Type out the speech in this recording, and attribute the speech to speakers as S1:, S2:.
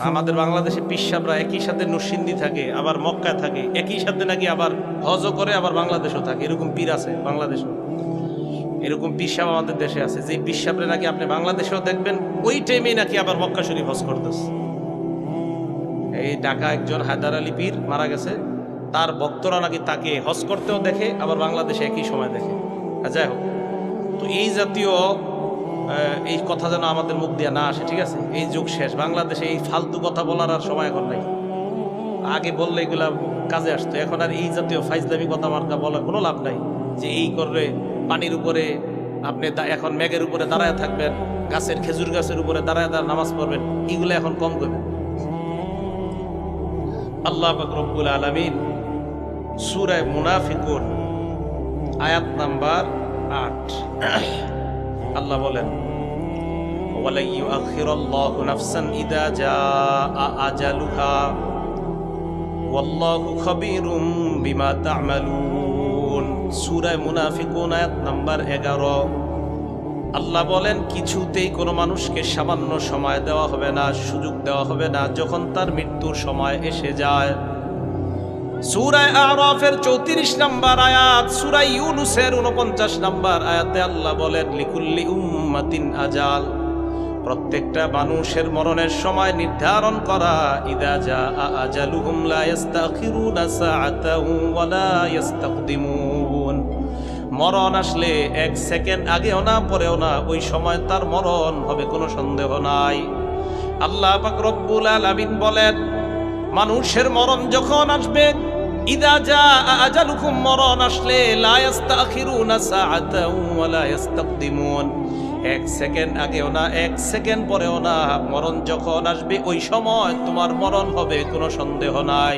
S1: আমাদের বাংলাদেশে পিসাবরা একই সাথে নরসিংদী থাকে, আবার মক্কায় থাকে, একই সাথে নাকি আবার হজও করে, আবার বাংলাদেশও থাকে। এরকম পীর আছে বাংলাদেশও, এরকম পিসাব আমাদের দেশে আছে। যে পিসাবরে নাকি আপনি বাংলাদেশেও দেখবেন, ওই টাইমে নাকি আবার মক্কা শরীফ হজ করতেছে। এই ঢাকা একজন হায়দার আলী পীর মারা গেছে, তার ভক্তরা নাকি তাকে হজ করতেও দেখে, আবার বাংলাদেশে একই সময় দেখে। যাই হোক, তো এই জাতীয় এই কথা যেন আমাদের মুখ দিয়ে না আসে, ঠিক আছে? এই যুগ শেষ। বাংলাদেশে এই ফালতু কথা বলার আর সময় এখন নাই। আগে বললে এগুলা কাজে আসতো, এখন আর এই জাতীয় ফাইজলামি কথা মার্কা বলার কোনো লাভ নাই। যে এই করলে পানির উপরে আপনি এখন মেঘের উপরে দাঁড়ায় থাকবেন, গাছের খেজুর গাছের উপরে দাঁড়ায় নামাজ পড়বেন, এগুলো এখন কম করবেন। আল্লাহ পাক রব্বুল আলামিন সূরা মুনাফিকুন আয়াত নাম্বার 8 আল্লাহ বলেন, ওয়ালা ইউআখিরুল্লাহু নাফসান ইযা জাআ আজালুহা ওয়াল্লাহু খাবীরুম বিমা তা'মালুন। সূরা মুনাফিকুন আয়াত নাম্বার 11। আল্লাহ বলেন, কিছুতেই কোনো মানুষকে সামান্য সময় দেওয়া হবে না, সুযোগ দেওয়া হবে না যখন তার মৃত্যুর সময় এসে যায়। সূরা আরাফের 34 নম্বর আয়াত, সূরা ইউনূসের 49 নম্বর আয়াতে আল্লাহ বলেন, লিকুল্লি উম্মাতিন আজাল, প্রত্যেকটা মানুষের মরণের সময় নির্ধারণ করা। ইযা জাআ আজালুহুম লা ইস্তাখিরুনা সাআতাও ওয়া লা ইস্তাকদিমুন। মরণ আসলে এক সেকেন্ড আগেও না পরেও না, ওই সময় তার মরণ হবে, কোনো সন্দেহ নাই। আল্লাহ পাক রব্বুল আলামিন বলেন, মানুষের মরণ যখন আসবে, ইযা জাআ আজালুকুম, মরণ আসলে লা ইস্তাখিরুনা সাআতাও ওয়া লা ইস্তাকদিমুন, এক সেকেন্ড আগেও না এক সেকেন্ড পরেও না, মরণ যখন আসবে ওই সময় তোমার মরণ হবে, কোনো সন্দেহ নাই।